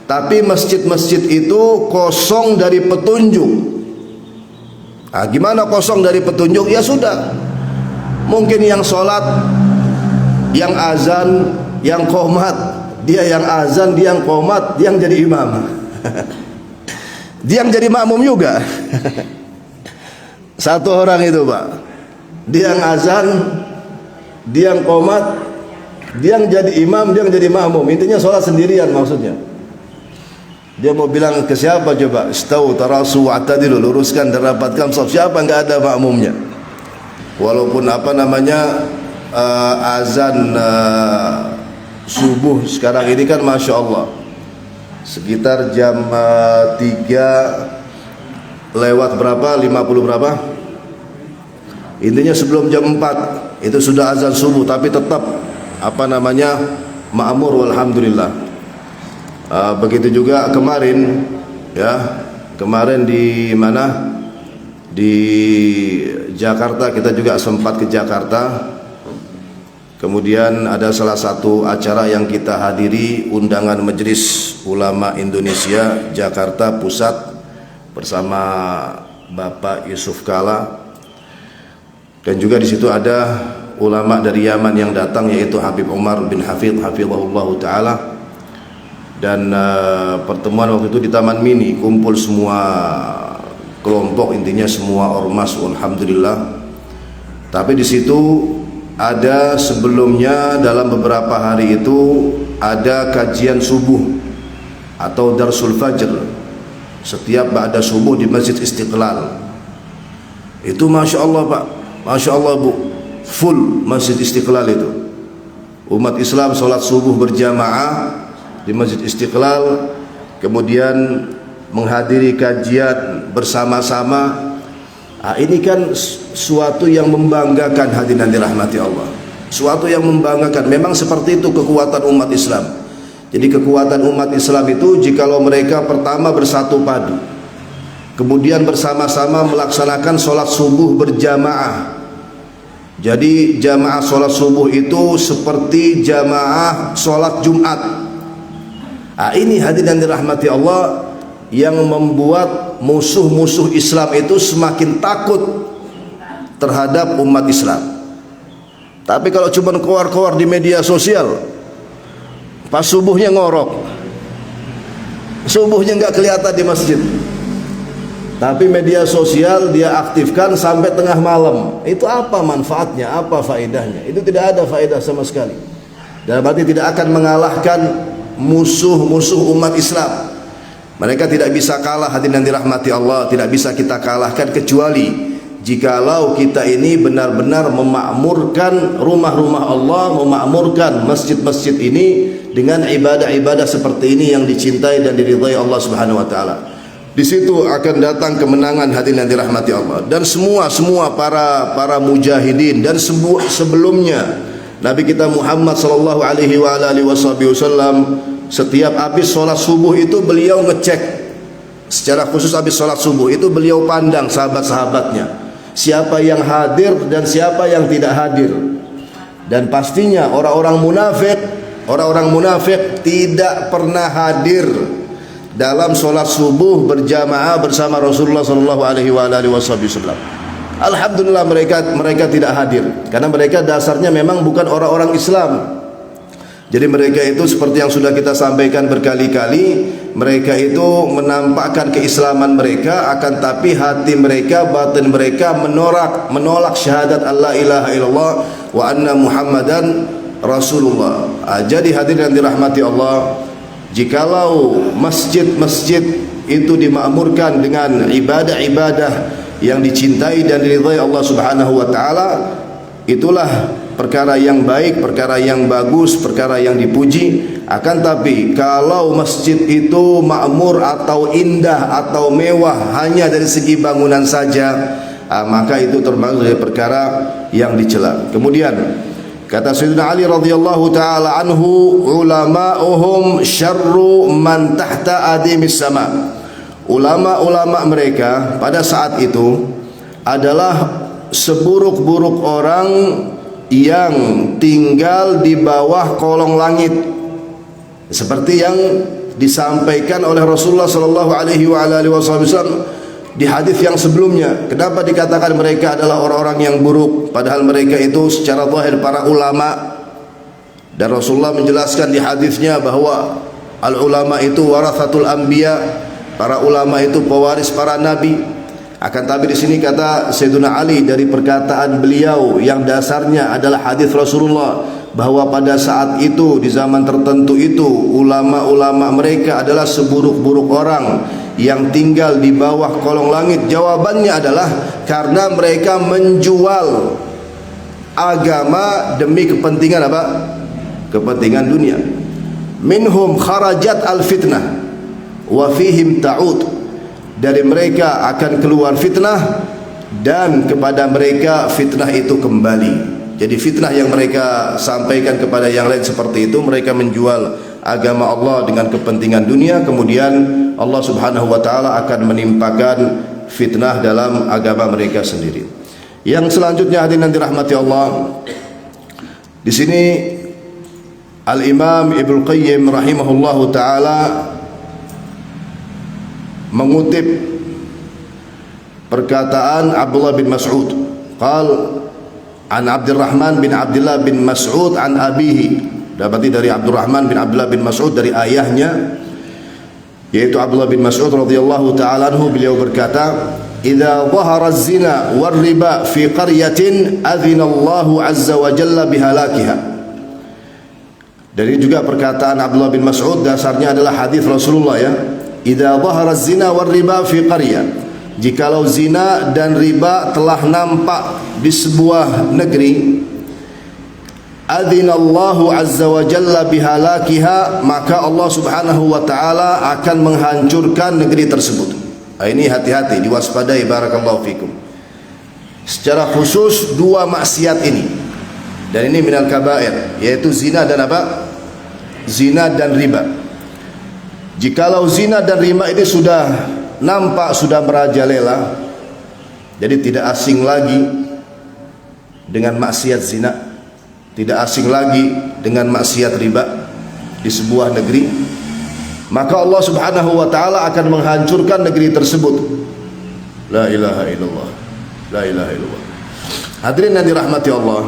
A: tapi masjid-masjid itu kosong dari petunjuk. Gimana kosong dari petunjuk? Ya sudah, mungkin yang sholat, yang azan, yang qomat, dia yang azan, dia yang qomat, dia yang jadi imam. Dia yang jadi makmum juga. Satu orang itu Pak, dia yang azan, dia yang qomat, dia yang jadi imam, dia yang jadi makmum. Intinya sholat sendirian maksudnya. Dia mau bilang ke siapa coba? Istau tarasu wa'tadilu, luruskan dan rapatkan shaf. Siapa enggak ada makmumnya? Walaupun azan subuh sekarang ini kan Masya Allah sekitar jam 3 lewat berapa, 50 berapa, intinya sebelum jam 4 itu sudah azan subuh, tapi tetap makmur, walhamdulillah. Begitu juga kemarin ya, kemarin di mana, di Jakarta, kita juga sempat ke Jakarta. Kemudian ada salah satu acara yang kita hadiri, undangan Majelis Ulama Indonesia Jakarta Pusat bersama Bapak Yusuf Kala, dan juga di situ ada ulama dari Yaman yang datang, yaitu Habib Umar bin Hafidh hafizahullah taala. Dan pertemuan waktu itu di Taman Mini, kumpul semua kelompok, intinya semua ormas, alhamdulillah. Tapi di situ ada sebelumnya dalam beberapa hari itu ada kajian subuh atau darsul fajr setiap ba'da subuh di Masjid Istiqlal. Itu Masya Allah Pak, Masya Allah Bu, full Masjid Istiqlal itu. Umat Islam sholat subuh berjamaah di Masjid Istiqlal, kemudian menghadiri kajian bersama-sama. Nah, ini kan suatu yang membanggakan, hadirin yang dirahmati Allah. Suatu yang membanggakan. Memang seperti itu kekuatan umat Islam. Jadi kekuatan umat Islam itu jikalau mereka pertama bersatu padu, kemudian bersama-sama melaksanakan sholat subuh berjamaah. Jadi jamaah sholat subuh itu seperti jamaah sholat Jumat. Nah, ini hadirin yang dirahmati Allah, yang membuat musuh-musuh Islam itu semakin takut terhadap umat Islam. Tapi kalau cuma keluar-keluar di media sosial, pas subuhnya ngorok, subuhnya nggak kelihatan di masjid, tapi media sosial dia aktifkan sampai tengah malam. Itu apa manfaatnya, apa faedahnya? Itu tidak ada faedah sama sekali. Dan berarti tidak akan mengalahkan musuh-musuh umat Islam. Mereka tidak bisa kalah, hadirin yang dirahmati Allah, tidak bisa kita kalahkan kecuali jikalau kita ini benar-benar memakmurkan rumah-rumah Allah, memakmurkan masjid-masjid ini dengan ibadah-ibadah seperti ini yang dicintai dan diridhai Allah Subhanahu wa taala. Di situ akan datang kemenangan, hadirin yang dirahmati Allah. Dan semua para mujahidin dan sebelumnya Nabi kita Muhammad sallallahu alaihi wasallam setiap habis sholat subuh itu beliau ngecek, secara khusus habis sholat subuh itu beliau pandang sahabat-sahabatnya, siapa yang hadir dan siapa yang tidak hadir. Dan pastinya orang-orang munafik tidak pernah hadir dalam sholat subuh berjamaah bersama Rasulullah sallallahu alaihi wasallam. Alhamdulillah mereka tidak hadir karena mereka dasarnya memang bukan orang-orang Islam. Jadi mereka itu seperti yang sudah kita sampaikan berkali-kali, mereka itu menampakkan keislaman mereka, akan tapi hati mereka, batin mereka menolak syahadat Allah ilaha illallah wa anna Muhammadan Rasulullah. Jadi hadirin yang dirahmati Allah, jikalau masjid-masjid itu dimakmurkan dengan ibadah-ibadah yang dicintai dan diridhai Allah Subhanahu wa taala, itulah perkara yang baik, perkara yang bagus, perkara yang dipuji. Akan tapi kalau masjid itu makmur atau indah atau mewah hanya dari segi bangunan saja, maka itu termasuk dari perkara yang dicela. Kemudian kata Sayyidina Ali radhiyallahu taala anhu, ulama'uhum syarru man tahta adimis sama. Ulama-ulama mereka pada saat itu adalah seburuk-buruk orang yang tinggal di bawah kolong langit, seperti yang disampaikan oleh Rasulullah sallallahu alaihi wasallam di hadis yang sebelumnya. Kenapa dikatakan mereka adalah orang-orang yang buruk, padahal mereka itu secara zahir para ulama, dan Rasulullah menjelaskan di hadisnya bahwa al ulama itu warathatul anbiya, para ulama itu pewaris para nabi. Akan tapi di sini kata Sayyidina Ali dari perkataan beliau yang dasarnya adalah hadis Rasulullah, bahwa pada saat itu di zaman tertentu itu ulama-ulama mereka adalah seburuk-buruk orang yang tinggal di bawah kolong langit. Jawabannya adalah karena mereka menjual agama demi kepentingan apa? Kepentingan dunia. Minhum kharajat al-fitnah wa fihim ta'ud. Dari mereka akan keluar fitnah dan kepada mereka fitnah itu kembali. Jadi fitnah yang mereka sampaikan kepada yang lain seperti itu, mereka menjual agama Allah dengan kepentingan dunia, kemudian Allah Subhanahu wa taala akan menimpakan fitnah dalam agama mereka sendiri. Yang selanjutnya hadirin yang dirahmati Allah, di sini Al-Imam Ibnu Qayyim rahimahullahu taala mengutip perkataan Abdullah bin Mas'ud. Qal an Abdurrahman bin Abdullah bin Mas'ud an abihi, dapati dari Abdurrahman bin Abdullah bin Mas'ud dari ayahnya yaitu Abdullah bin Mas'ud radhiyallahu taala anhu, beliau berkata, idza dhahara az-zina war riba fi qaryatin adzina Allahu azza wa jalla bihalakiha. Dari juga perkataan Abdullah bin Mas'ud, dasarnya adalah hadis Rasulullah ya. Idza dhahara az-zina war riba fi qaryah, jikalau zina dan riba telah nampak di sebuah negeri, adzinallahu azza wa jalla bihalakiha, maka Allah subhanahu wa ta'ala akan menghancurkan negeri tersebut. Ini hati-hati, diwaspadai, barakallahu fikum. Secara khusus dua maksiat ini, dan ini minal kabair, yaitu zina dan apa? Zina dan riba. Jikalau zina dan riba ini sudah nampak, sudah merajalela, jadi tidak asing lagi dengan maksiat zina, tidak asing lagi dengan maksiat riba di sebuah negeri, maka Allah subhanahu wa ta'ala akan menghancurkan negeri tersebut. La ilaha illallah, la ilaha illallah. Hadirin yang dirahmati Allah,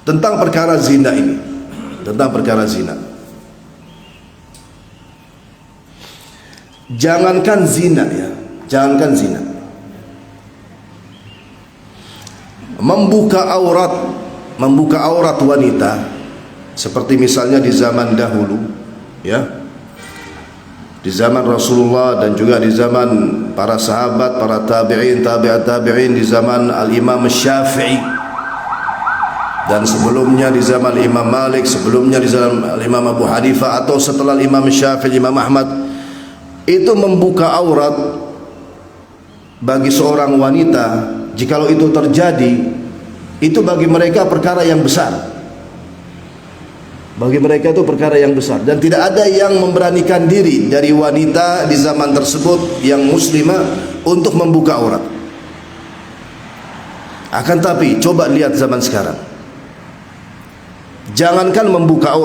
A: tentang perkara zina ini, tentang perkara zina, jangankan zina ya, jangankan zina, membuka aurat wanita, seperti misalnya di zaman dahulu ya, di zaman Rasulullah dan juga di zaman para sahabat, para tabi'in, tabi'at tabi'in, di zaman al-Imam Syafi'i, dan sebelumnya di zaman Imam Malik, sebelumnya di zaman Imam Abu Hanifah, atau setelah Imam Syafi'i, Imam Ahmad, itu membuka aurat bagi seorang wanita, jikalau itu terjadi, itu bagi mereka perkara yang besar. Bagi mereka itu perkara yang besar, dan tidak ada yang memberanikan diri dari wanita di zaman tersebut yang muslimah untuk membuka aurat. Akan tapi coba lihat zaman sekarang, jangankan membuka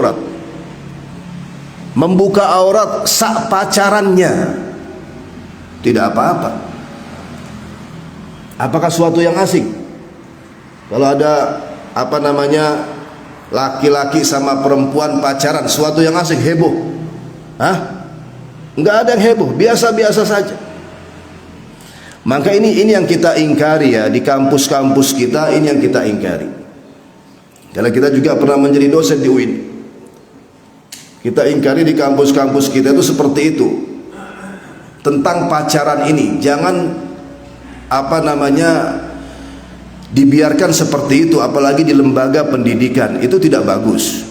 A: aurat sak pacarannya tidak apa-apa. Apakah suatu yang asing kalau ada apa namanya laki-laki sama perempuan pacaran, suatu yang asing, heboh? Hah? Enggak ada yang heboh, biasa-biasa saja. Maka ini yang kita ingkari ya, di kampus-kampus kita ini yang kita ingkari. Karena kita juga pernah menjadi dosen di UIN, kita ingkari di kampus-kampus kita itu seperti itu, tentang pacaran ini. Jangan apa namanya dibiarkan seperti itu, apalagi di lembaga pendidikan, itu tidak bagus.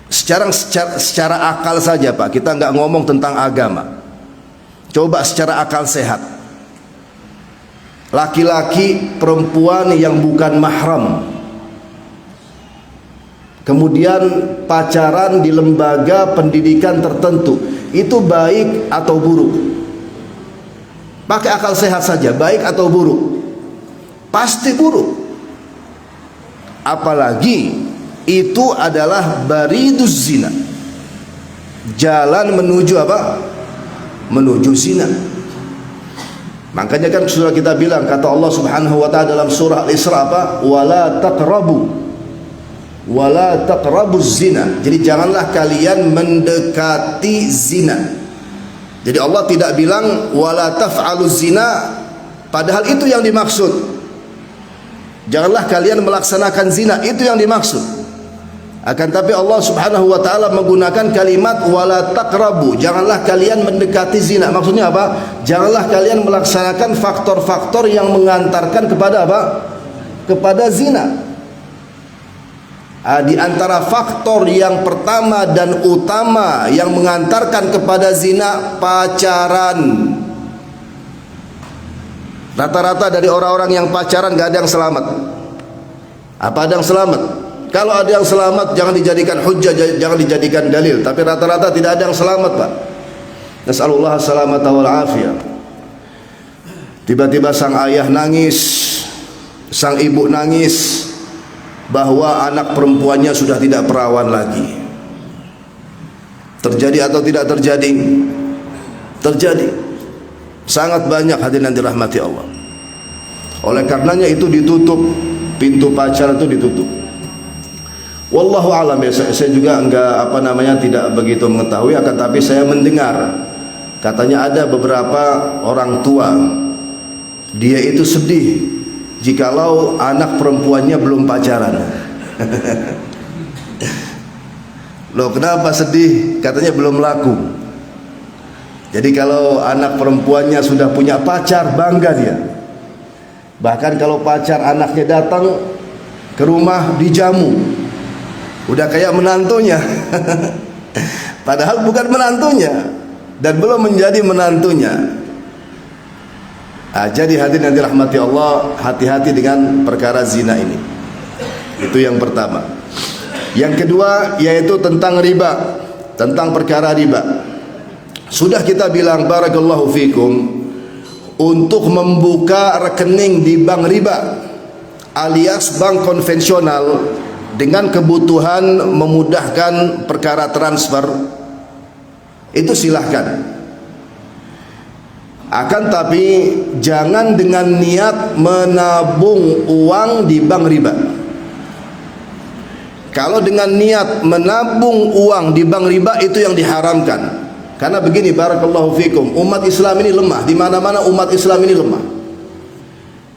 A: Secara akal saja Pak, kita nggak ngomong tentang agama. Coba secara akal sehat, laki-laki perempuan yang bukan mahram kemudian pacaran di lembaga pendidikan tertentu, itu baik atau buruk? Pakai akal sehat saja, baik atau buruk? Pasti buruk. Apalagi itu adalah bariduz zina, jalan menuju apa? Menuju zina. Makanya kan sudah kita bilang, kata Allah subhanahu wa ta'ala dalam surah Al-Isra apa? Wala taqrabu zina. Jadi janganlah kalian mendekati zina. Jadi Allah tidak bilang wala taf'alu zina, padahal itu yang dimaksud. Janganlah kalian melaksanakan zina, itu yang dimaksud. Akan tapi Allah subhanahu wa ta'ala menggunakan kalimat wala taqrabu, janganlah kalian mendekati zina. Maksudnya apa? Janganlah kalian melaksanakan faktor-faktor yang mengantarkan kepada apa? Kepada zina. Di antara faktor yang pertama dan utama yang mengantarkan kepada zina, pacaran. Rata-rata dari orang-orang yang pacaran gak ada yang selamat. Apa ada yang selamat? Kalau ada yang selamat jangan dijadikan hujjah, jangan dijadikan dalil. Tapi rata-rata tidak ada yang selamat Pak. Nas'alullah salamata wal afiyah. Tiba-tiba sang ayah nangis, sang ibu nangis bahwa anak perempuannya sudah tidak perawan lagi. Terjadi atau tidak terjadi? Terjadi. Sangat banyak, hadirin yang dirahmati Allah. Oleh karenanya itu ditutup, pintu pacaran itu ditutup. Wallahu alam ya, saya juga enggak tidak begitu mengetahui, akan tapi saya mendengar katanya ada beberapa orang tua dia itu sedih jikalau anak perempuannya belum pacaran. Loh, kenapa sedih? Katanya belum laku. Jadi kalau anak perempuannya sudah punya pacar, bangga dia. Bahkan kalau pacar anaknya datang ke rumah dijamu, udah kayak menantunya. Padahal bukan menantunya dan belum menjadi menantunya. Jadi hadirin yang dirahmati Allah, hati-hati dengan perkara zina ini. Itu yang pertama. Yang kedua yaitu tentang riba, tentang perkara riba. Sudah kita bilang barakallahu fikum, untuk membuka rekening di bank riba alias bank konvensional dengan kebutuhan memudahkan perkara transfer, itu silahkan. Akan tapi jangan dengan niat menabung uang di bank riba. Kalau dengan niat menabung uang di bank riba, itu yang diharamkan. Karena begini barakallahu fikum, umat Islam ini lemah, di mana-mana umat Islam ini lemah.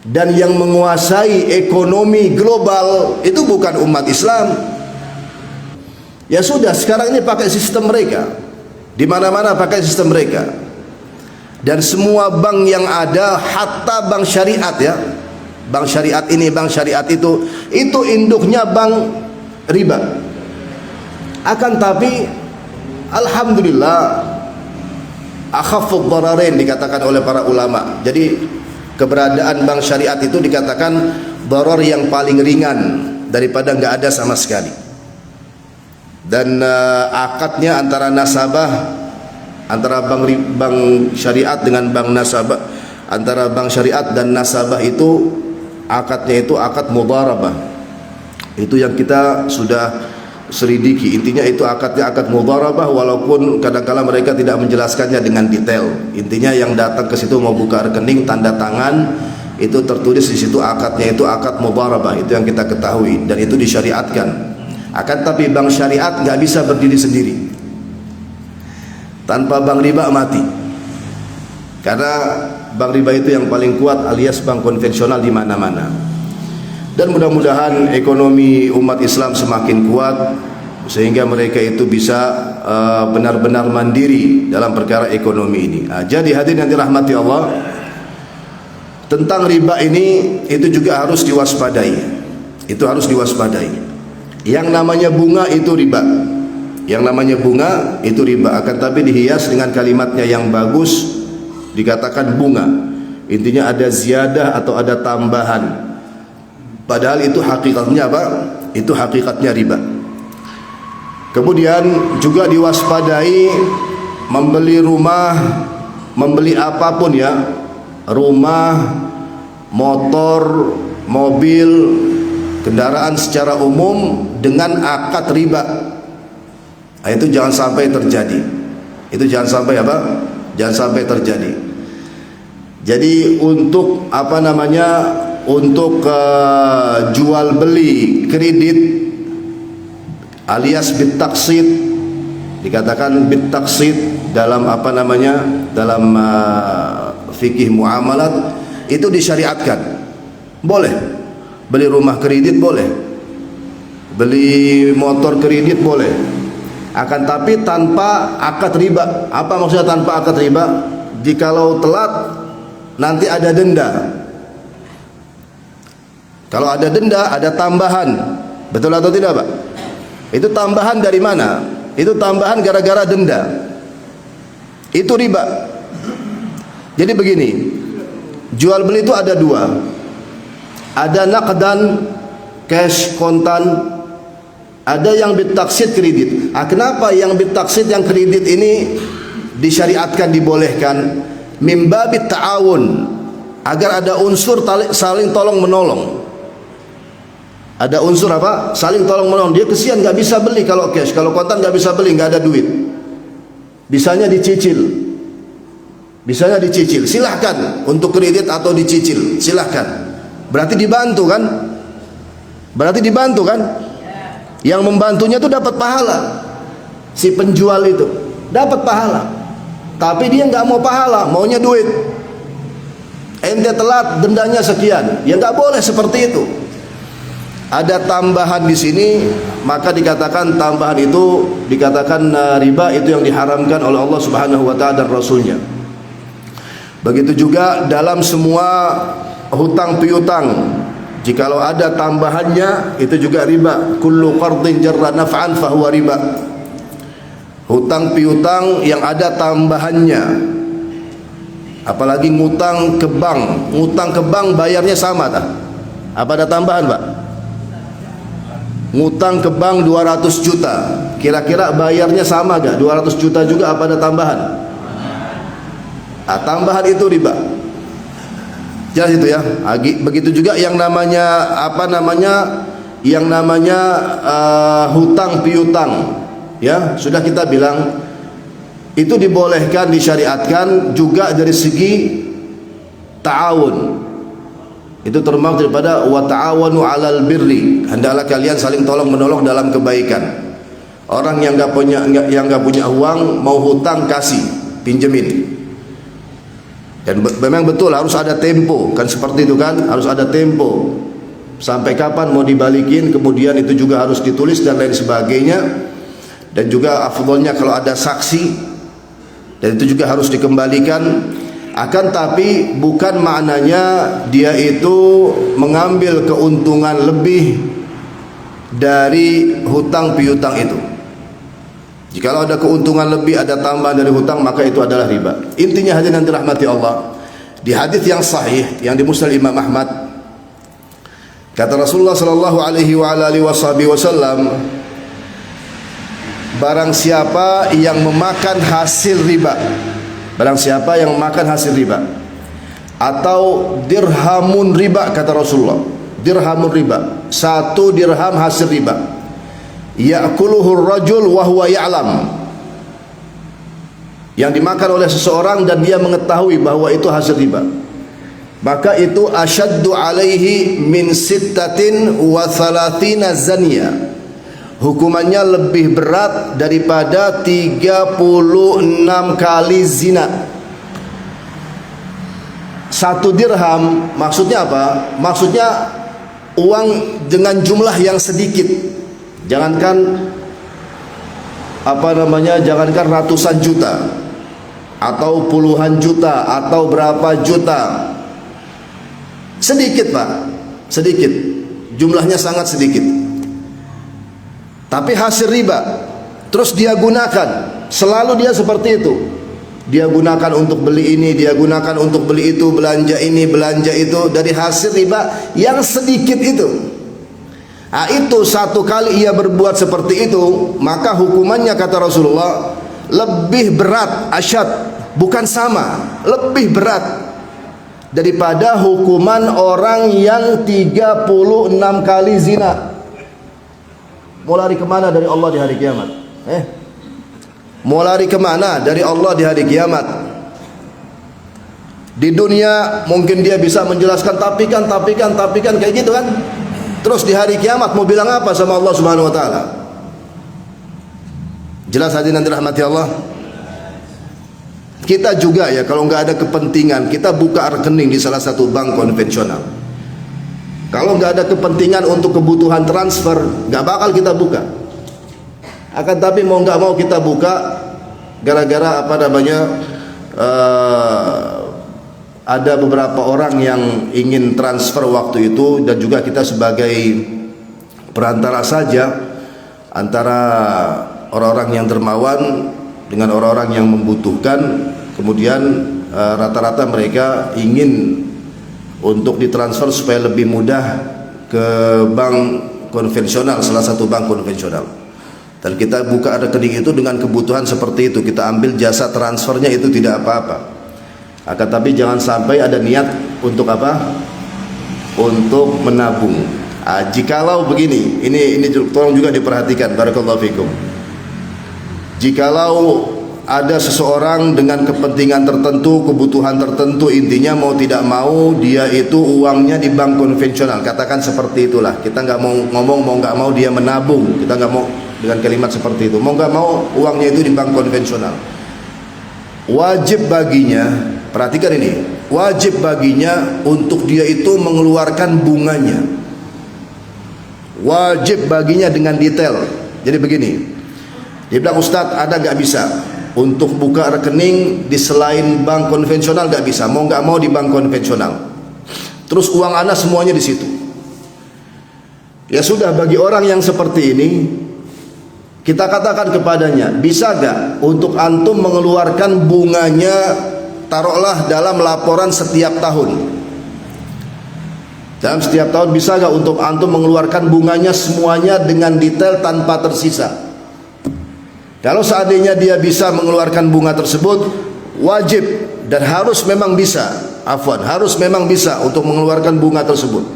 A: Dan yang menguasai ekonomi global itu bukan umat Islam. Ya sudah, sekarang ini pakai sistem mereka. Di mana-mana pakai sistem mereka. Dan semua bank yang ada, hatta bank syariat ya, bank syariat ini, bank syariat itu induknya bank riba. Akan tapi alhamdulillah akhafud dararain dikatakan oleh para ulama. Jadi keberadaan bank syariat itu dikatakan darar yang paling ringan daripada nggak ada sama sekali. Dan akadnya antara nasabah, antara bank syariat dengan bank nasabah, antara bank syariat dan nasabah itu akadnya itu akad mudharabah. Itu yang kita sudah selidiki. Intinya itu akadnya akad mudharabah, walaupun kadang-kala mereka tidak menjelaskannya dengan detail. Intinya yang datang ke situ mau buka rekening, tanda tangan, itu tertulis di situ akadnya itu akad mudharabah. Itu yang kita ketahui dan itu disyariatkan. Akan tapi bank syariat nggak bisa berdiri sendiri. Tanpa bank riba mati. Karena bank riba itu yang paling kuat alias bank konvensional di mana-mana. Dan mudah-mudahan ekonomi umat Islam semakin kuat sehingga mereka itu bisa benar-benar mandiri dalam perkara ekonomi ini. Jadi hadirin yang dirahmati Allah, tentang riba ini itu juga harus diwaspadai. Itu harus diwaspadai. Yang namanya bunga itu riba. Yang namanya bunga itu riba, akan tapi dihias dengan kalimatnya yang bagus, dikatakan bunga. Intinya ada ziyadah atau ada tambahan. Padahal itu hakikatnya apa? Itu hakikatnya riba. Kemudian juga diwaspadai membeli rumah, membeli apapun ya, rumah, motor, mobil, kendaraan secara umum dengan akad riba. Itu jangan sampai terjadi. Itu jangan sampai apa? Jangan sampai terjadi. Jadi untuk untuk jual beli kredit alias bit taksid, dikatakan bit taksid dalam dalam fikih muamalat, itu disyariatkan. Boleh beli rumah kredit, boleh beli motor kredit, boleh. Akan tapi tanpa akad riba. Apa maksudnya tanpa akad riba? Jikalau telat nanti ada denda. Kalau ada denda, ada tambahan. Betul atau tidak, Pak? Itu tambahan dari mana? Itu tambahan gara-gara denda. Itu riba. Jadi begini, jual beli itu ada dua. Ada naqdan, cash, kontan. Ada yang bitaksid, kredit. Kenapa yang bitaksid, yang kredit ini disyariatkan, dibolehkan? Mimbabit ta'awun, agar ada unsur saling tolong menolong. Ada unsur apa? Saling tolong menolong. Dia kesian nggak bisa beli kalau cash, kalau kontan nggak bisa beli, nggak ada duit. Bisanya dicicil. Bisanya dicicil. Silahkan untuk kredit atau dicicil. Silahkan. Berarti dibantu kan? Berarti dibantu kan? Yang membantunya itu dapat pahala. Si penjual itu dapat pahala, tapi dia nggak mau pahala, maunya duit. Ente telat, dendanya sekian. Ya nggak boleh seperti itu. Ada tambahan di sini, maka dikatakan tambahan itu dikatakan riba, itu yang diharamkan oleh Allah Subhanahu wa taala dan Rasulnya. Begitu juga dalam semua hutang piutang, jikalau ada tambahannya itu juga riba. Kullu qardin jarra naf'an fahuwa riba. Hutang piutang yang ada tambahannya, apalagi ngutang ke bank. Ngutang ke bank bayarnya sama tak? Apa ada tambahan, Pak? Ngutang ke bank 200 juta, kira-kira bayarnya sama gak? 200 juta juga apa ada tambahan? Tambahan itu riba. Jelas itu ya. Begitu juga yang namanya hutang piutang. Ya, sudah kita bilang itu dibolehkan, disyariatkan juga dari segi ta'awun. Itu termasuk daripada wa ta'awanu 'alal birri. Hendaklah kalian saling tolong menolong dalam kebaikan. Orang yang enggak punya uang mau hutang, kasih, pinjemin. Dan memang betul harus ada tempo, kan seperti itu kan, harus ada tempo. Sampai kapan mau dibalikin, kemudian itu juga harus ditulis dan lain sebagainya. Dan juga afdolnya kalau ada saksi, dan itu juga harus dikembalikan. Akan tapi bukan maknanya dia itu mengambil keuntungan lebih dari hutang piutang itu. Jikalau ada keuntungan lebih, ada tambahan dari hutang, maka itu adalah riba. Intinya hadirin yang dirahmati Allah, di hadis yang sahih yang di Musnad Imam Ahmad, kata Rasulullah sallallahu alaihi wasallam, barang siapa yang memakan hasil riba, barang siapa yang memakan hasil riba, atau dirhamun riba, kata Rasulullah, dirhamun riba, 1 dirham hasil riba, ya'kuluhur rajul wa huwa ya'lam, yang dimakan oleh seseorang dan dia mengetahui bahwa itu hasil riba, maka itu asyaddu alaihi min sittatin wa thalathina zaniya, hukumannya lebih berat daripada 36 kali zina. 1 dirham maksudnya apa? Maksudnya uang dengan jumlah yang sedikit. Jangankan jangankan ratusan juta atau puluhan juta atau berapa juta. Sedikit, Pak. Sedikit. Jumlahnya sangat sedikit. Tapi hasil riba, terus dia gunakan, selalu dia seperti itu. Dia gunakan untuk beli ini, dia gunakan untuk beli itu, belanja ini, belanja itu, dari hasil riba yang sedikit itu. Nah, itu 1 kali ia berbuat seperti itu, maka hukumannya kata Rasulullah lebih berat, asyad, bukan sama, lebih berat daripada hukuman orang yang 36 kali zina. Mau lari kemana dari Allah di hari kiamat? Mau lari kemana dari Allah di hari kiamat? Di dunia mungkin dia bisa menjelaskan tapi kan kayak gitu kan. Terus di hari kiamat mau bilang apa sama Allah Subhanahu wa taala? Jelas hadirin yang dirahmati Allah. Kita juga ya, kalau nggak ada kepentingan, kita buka rekening di salah satu bank konvensional. Kalau nggak ada kepentingan untuk kebutuhan transfer, nggak bakal kita buka. Akan tapi mau nggak mau kita buka, gara-gara ada beberapa orang yang ingin transfer waktu itu, dan juga kita sebagai perantara saja antara orang-orang yang dermawan dengan orang-orang yang membutuhkan. Kemudian rata-rata mereka ingin untuk ditransfer supaya lebih mudah ke bank konvensional, salah satu bank konvensional. Dan kita buka rekening itu dengan kebutuhan seperti itu, kita ambil jasa transfernya, itu tidak apa-apa. Akan tapi jangan sampai ada niat untuk apa? Untuk menabung. Jikalau begini, ini tolong juga diperhatikan, barakallahu fikum. Jikalau ada seseorang dengan kepentingan tertentu, kebutuhan tertentu, intinya mau tidak mau dia itu uangnya di bank konvensional, katakan seperti itulah. Kita nggak mau ngomong mau nggak mau dia menabung, kita nggak mau dengan kalimat seperti itu. Mau nggak mau uangnya itu di bank konvensional. Wajib baginya, perhatikan ini, wajib baginya untuk dia itu mengeluarkan bunganya. Wajib baginya dengan detail. Jadi begini, dia bilang, Ustadz ada nggak bisa untuk buka rekening di selain bank konvensional? Nggak bisa, mau nggak mau di bank konvensional. Terus uang ana semuanya di situ. Ya sudah, bagi orang yang seperti ini kita katakan kepadanya, bisa nggak untuk antum mengeluarkan bunganya, taruhlah dalam laporan setiap tahun. Dalam setiap tahun bisa nggak untuk antum mengeluarkan bunganya semuanya dengan detail tanpa tersisa? Kalau seandainya dia bisa mengeluarkan bunga tersebut, wajib dan harus memang bisa, harus memang bisa untuk mengeluarkan bunga tersebut.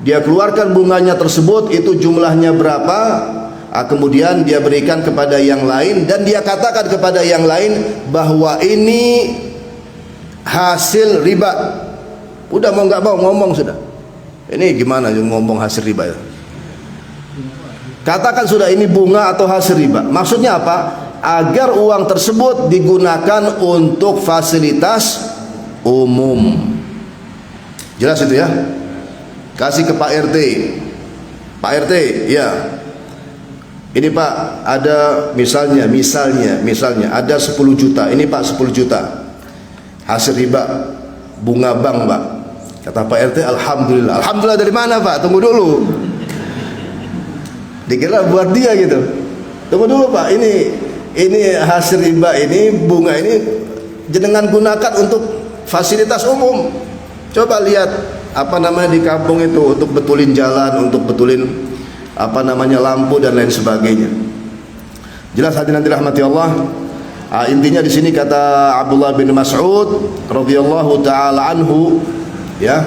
A: Dia keluarkan bunganya tersebut, itu jumlahnya berapa, kemudian dia berikan kepada yang lain dan dia katakan kepada yang lain bahwa ini hasil riba. Udah mau nggak mau ngomong sudah. Ini gimana ngomong hasil riba ya? Katakan sudah ini bunga atau hasil riba. Maksudnya apa? Agar uang tersebut digunakan untuk fasilitas umum. Jelas itu ya? Kasih ke Pak RT. Pak RT, ya. Ini Pak, ada misalnya ada 10 juta. Ini Pak 10 juta. Hasil riba, bunga bank Pak. Kata Pak RT, alhamdulillah. Alhamdulillah dari mana Pak? Tunggu dulu. Dikira buat dia gitu. Tunggu dulu Pak, ini hasil riba, ini bunga ini jenengan gunakan untuk fasilitas umum. Coba lihat apa namanya di kampung itu, untuk betulin jalan, untuk betulin apa namanya lampu dan lain sebagainya. Jelas hadirin dirahmati Allah. Intinya di sini kata Abdullah bin Mas'ud radhiyallahu taala anhu, ya,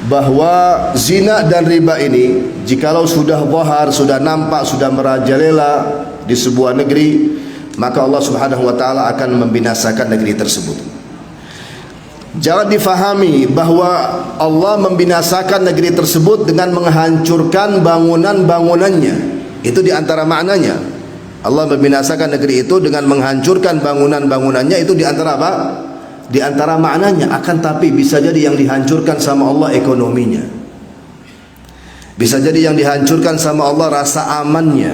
A: bahwa zina dan riba ini jikalau sudah zahar, sudah nampak, sudah merajalela di sebuah negeri, maka Allah Subhanahu wa taala akan membinasakan negeri tersebut. Jangan difahami bahwa Allah membinasakan negeri tersebut dengan menghancurkan bangunan-bangunannya. Itu diantara maknanya. Allah membinasakan negeri itu dengan menghancurkan bangunan-bangunannya. Itu diantara apa? Di antara maknanya. Akan tapi bisa jadi yang dihancurkan sama Allah ekonominya, bisa jadi yang dihancurkan sama Allah rasa amannya,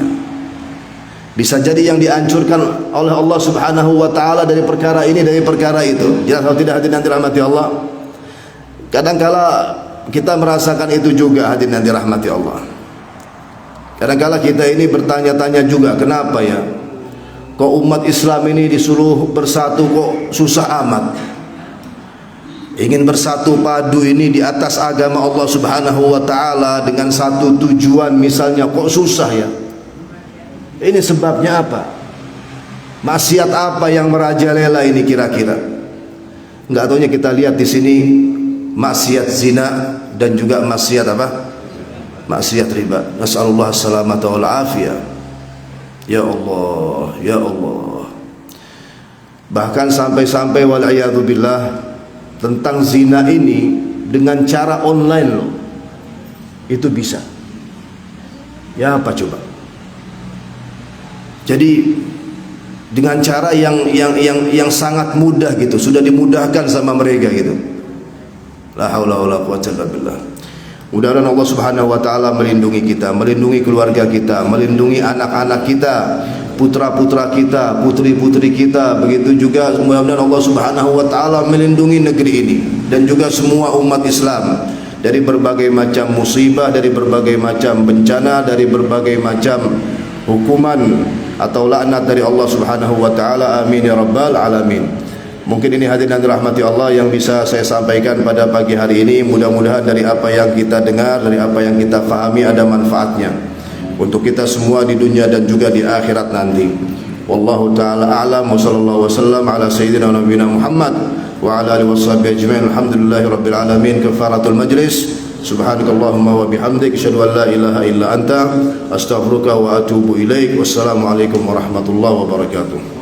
A: bisa jadi yang dihancurkan oleh Allah Subhanahu wa taala dari perkara ini, dari perkara itu. Jelas atau tidak hadirin dirahmati Allah? Kadangkala kita merasakan itu juga hadirin dirahmati Allah. Kadangkala kita ini bertanya-tanya juga, kenapa ya kok umat Islam ini disuruh bersatu kok susah amat? Ingin bersatu padu ini di atas agama Allah Subhanahu wa taala dengan satu tujuan misalnya, kok susah ya? Ini sebabnya apa? Maksiat apa yang merajalela ini kira-kira? Enggak taunya kita lihat di sini maksiat zina dan juga maksiat apa? Maksiat riba. Nasallallahu salamata wal afiyah. Ya Allah, ya Allah. Bahkan sampai-sampai wal a'yadu billah tentang zina ini dengan cara online loh. Itu bisa. Ya apa coba? Jadi dengan cara yang sangat mudah gitu, sudah dimudahkan sama mereka gitu. La haula wala quwwata illa billah. Mudah-mudahan Allah Subhanahu wa taala melindungi kita, melindungi keluarga kita, melindungi anak-anak kita, putra-putra kita, putri-putri kita. Begitu juga mudah-mudahan Allah Subhanahu wa taala melindungi negeri ini dan juga semua umat Islam dari berbagai macam musibah, dari berbagai macam bencana, dari berbagai macam hukuman atau laknat dari Allah Subhanahu wa taala. Amin ya rabbal alamin. Mungkin ini hadirin dan dirahmati Allah yang bisa saya sampaikan pada pagi hari ini. Mudah-mudahan dari apa yang kita dengar, dari apa yang kita fahami ada manfaatnya untuk kita semua di dunia dan juga di akhirat nanti. Wallahu taala a'lam wa sallallahu wasallam ala sayyidina wa nabiyina Muhammad wa ala alihi washabihi ajmain. Alhamdulillahi rabbil alamin. Kafaratul majlis. Subhanakallahumma wa bihamdik asyhadu an la ilaha illa anta astaghfiruka wa atubu ilaik. Wassalamu alaikum warahmatullahi wabarakatuh.